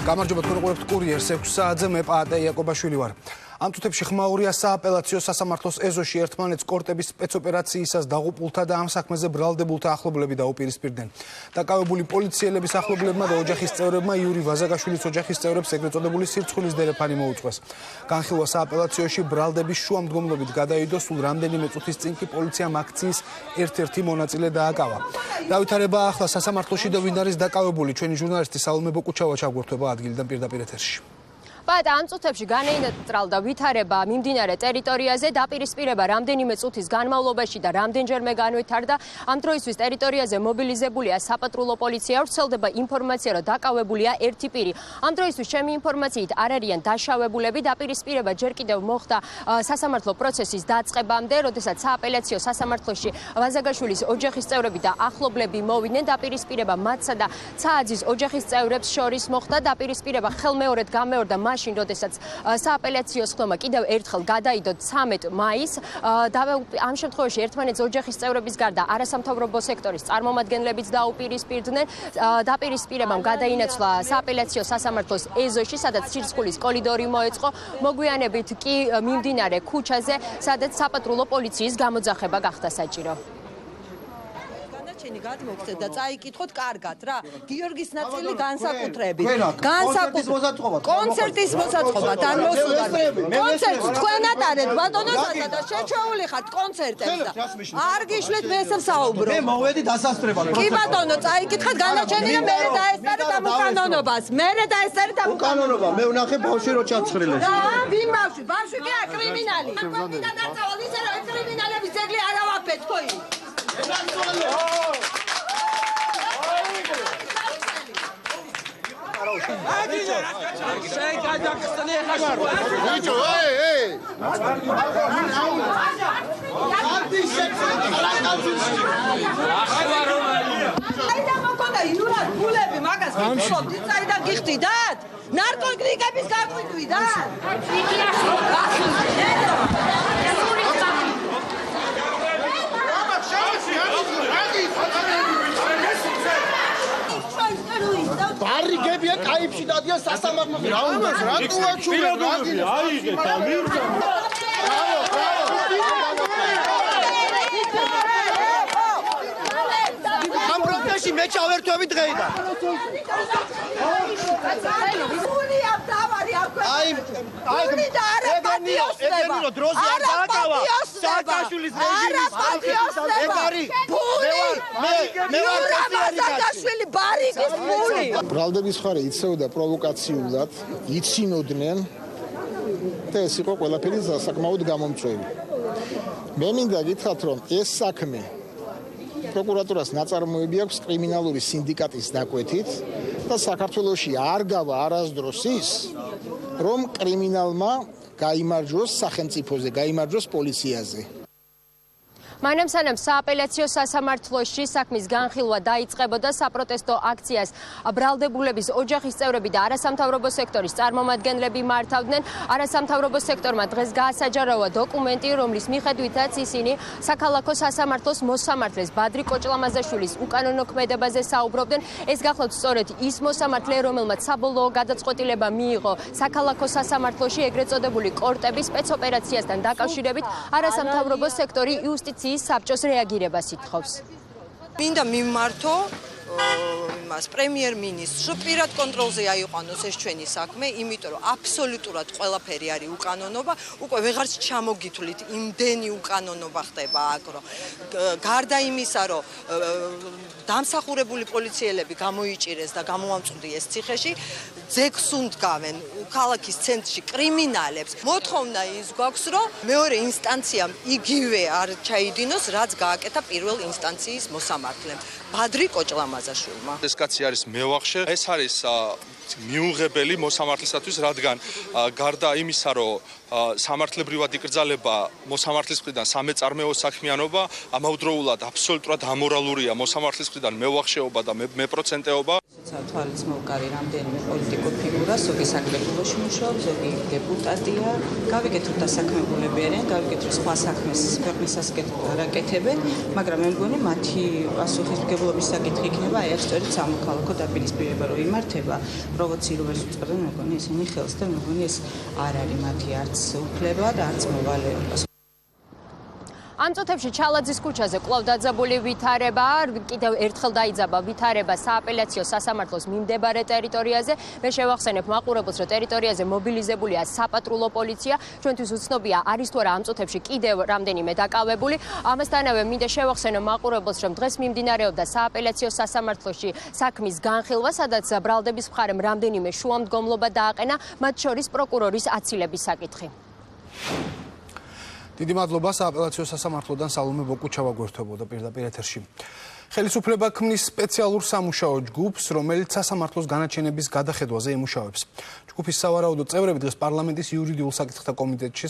გამარჯობა თქვენ უყურებთ კურიერს 6 საათზე მე პაატე იაკობაშვილი ვარ. Ამ თუთებში ხმაურია სააპელაციო სასამართლოს ეზოში ერთმანეთს კორტების სპეცოპერაციისას დაღუპულთა და ამ საქმეზე ბრალდებულთა ახლობლები დაუპირისპირდნენ. დაკავებული პოლიციელების ახლობლებმა და ოჯახის წევრებმა იური ვაზაგაშვილის ოჯახის წევრებს ეგრეთ წოდებული სირცხვილის დერეფანი მოუწყვეს. განხილვა სააპელაციოში ბრალდების შუამდგომლობით გადაიდო, სულ რამდენიმე წუთის წინ კი პოლიციამ აქციის ერთ-ერთი მონაწილე დააკავა. დავითარება ახლა სასამართლოში და ვინ არის დაკავებული, ჩვენი ჟურნალისტი სალომე ბოკუჩავა ჩაგვერთვება ადგილიდან პირდაპირ ეთერში. Pat ამ წუთებში განეინატრალდა ვითარება მიმდინარე ტერიტორიაზე დაპირისპირება რამდენიმე წუთის განმავლობაში და რამდენჯერმე განვითარდა. Ამ დროისთვის ტერიტორიაზე მობილიზებულია საპატრულო პოლიცია, ვრცელდება ინფორმაცია, რომ დაკავებულია ერთი პირი. Ამ დროისთვის ჩემი ინფორმაციით არ არიან დაშავებულები, დაპირისპირება ჯერ კიდევ მოხდა სასამართლო პროცესის დაწყებამდე, როდესაც სააპელაციო სასამართლოში ვაზაგაშვილის ოჯახის წევრები და ახლობლები მოვიდნენ. დაპირისპირება მათსა და ცააძის ოჯახის წევრებს შორის მოხდა. დაპირისპირება ხელმეორედ გამეორდა მაშინ, როდესაც სააპელაციო სხდომა კიდევ ერთხელ გადაიდო 13 მაისს. ამ შემთხვევაში ერთმანეთს ოჯახის წევრების გარდა არასამთავრობო სექტორის წარმომადგენლებიც დაუპირისპირდნენ. დაპირისპირებამ გადაინაცვლა სააპელაციო სასამართლოს ეზოში, სადაც სირცხვილის კორიდორი მოეწყო. მოგვიანებით კი მიმდინარე ქუჩაზე, სადაც საპატრულო პოლიციის გამოძახება გახდა საჭირო. გადმოგცეთ და წაიკითხოთ კარგად რა. გიორგის ნაწილი განსაკუთრებით. კონცერტის მოსაწყობად ან მოსულან. კონცერტს თქვენ ატარეთ ბატონო ზადა და შეჩეული ხართ კონცერტებს და არ გიშლეთ მე ესე საუბრო. მე მოვედი დასასწრებად. კი ბატონო, წაიკითხეთ განაჩენი და მე დაესწარეთ ამ უკანონობას. მე დაესწარეთ ამ უკანონობა. მე ვნახე ბავშვი რო ჩაცხრილეს. და ვინ ბავშვი? ბავშვი კი არ კრიმინალი. კვეთიდან დაწავალ ისე რომ კრიმინალების ძეგლი არ ავაფეთ თქვი. ნარკოტიკების გაყვიდვიდან? ბარიგებია კაიფში დადიან სასამართლოში. რა უნდა რა გუაჩულა აიღეთ ამირდა. ამ პროცესში მე ჩავერთვები დღეიდან. ეგენიო დროზე არ დააკავა სააკაშვილის რეჟიმის მე ვაზაგაშვილი ბარიკის ფული. ბრალდების ხარი იცეოდა პროვოკაციულად, იცინოდნენ და ეს იყო ყველაფერი საკმაოდ გამომწვევი. მე მინდა გითხრათ, რომ ეს საქმე პროკურატურას ნაწარმოები აქვს კრიმინალური სინდიკატის დაკვეთით და საქართველოში არ გავა არასდროს ის, რომ კრიმინალმა გაიმარჯვოს სახელმწიფოზე, გაიმარჯვოს პოლიციაზე. მანამ-სანამ სააპელაციო სასამართლოში საქმის განხილვა დაიწყებოდა, საპროტესტო აქციას ბრალდებულების ოჯახის წევრები და არასამთავრობო სექტორის წარმომადგენლები მართავდნენ. არასამთავრობო სექტორმა დღეს გაასაჯაროვა დოკუმენტი, რომლის მიხედვითაც ისინი საქალაქო სასამართლოს მოსამართლეს ბადრი კოჭლამაზაშვილის უკანონო ქმედებაზე საუბრობდნენ. ეს გახლავთ სწორედ ის მოსამართლე, რომელმაც საბოლოო გადაწყვეტილება მიიღო საქალაქო სასამართლოში ეგრეთ წოდებული კორტების სპეცოპერაციასთან დაკავშირებით. არასამთავრობო სექტორი იუსტიციის საბჭოს რეაგირებას ითხოვს. მინდა მიმართო იმას პრემიერ-მინისტრს პირად კონტროლზე აიყვანოს ეს ჩვენი საქმე, იმიტომ რომ აბსოლუტურად ყველაფერი არის უკანონობა, უკვე ვეღარც ჩამოგითვლით იმდენი უკანონობა ხდება აგრო. გარდა იმისა, რომ დამსახურებული პოლიციელები გამოიჭირეს და გამოამწვდიეს ციხეში, ძეგლს უნდგავენ ქალაქის ცენტრში კრიმინალებს. მოთხოვნა ის გვაქვს, რომ მეორე ინსტანციამ იგივე არ ჩაიდინოს, რაც გააკეთა პირველ ინსტანციის მოსამართლემ. ბადრი კოჭლამაზაშვილმა. ეს კაცი არის მევახშე, ეს არის მიუღებელი მოსამართლისათვის, რადგან გარდა იმისა, რომ სამართლებრივად იკრძალება მოსამართლის მხრიდან სამეწარმეო საქმიანობა, ამავდროულად აბსოლუტურად ამორალურია მოსამართლის მხრიდან მევახშეობა და მეპროცენტეობა. თვალის მოვკარი რამდენიმე პოლიტიკურ ფიგურას, ზოგი საკრებულოში მუშაობს, ზოგი დეპუტატია. გავიგეთ, რომ დასაქმებულები არიან, გავიგეთ, რომ სხვა საქმეს ქვეყნის ასაკეთებენ, მაგრამ მე მგონი მათი პასუხისმგებლობის საკითხი იქნება აი სწორედ სამოქალაქო დაპირისპირება რომ იმართება, პროვოცირებას უწევენ, მე მგონი ისინი ხელს და მე მგონი ეს არ არის მათი არც უფლება და არც მოვალეობა. ამ წუთებში ჩალაძის ქუჩაზე კვლავ დაძაბული ვითარება, კიდევ ერთხელ დაიძაბა ვითარება სააპელაციო სასამართლოს მიმდებარე ტერიტორიაზე. მე შევახსენებ მაყურებელს, რომ ტერიტორიაზე მობილიზებულია საპატრულო პოლიცია. ჩვენთვის უცნობია, არის თუ არა ამ წუთებში კიდევ რამდენიმე დაკავებული. ამასთანავე მინდა შევახსენო მაყურებელს, რომ დღეს მიმდინარეობდა სააპელაციო სასამართლოში საქმის განხილვა, სადაც ბრალდების მხარემ რამდენიმე შუამდგომლობა დააყენა, მათ შორის პროკურორის აცილების საკითხი. დიდი მადლობა სააპელაციო სასამართლოდან სალომე ბოკუჩავა გვერდებოდა პირდაპირ ეთერში. ხელისუფლება ქმნის სპეციალურ სამუშაო ჯგუფს, რომელიც სასამართლოს განაჩენების გადახედვაზე ემუშავებს. ჯგუფის სავარაუდო წევრები დღეს პარლამენტის იურიდიულ საკითხთა კომიტეტში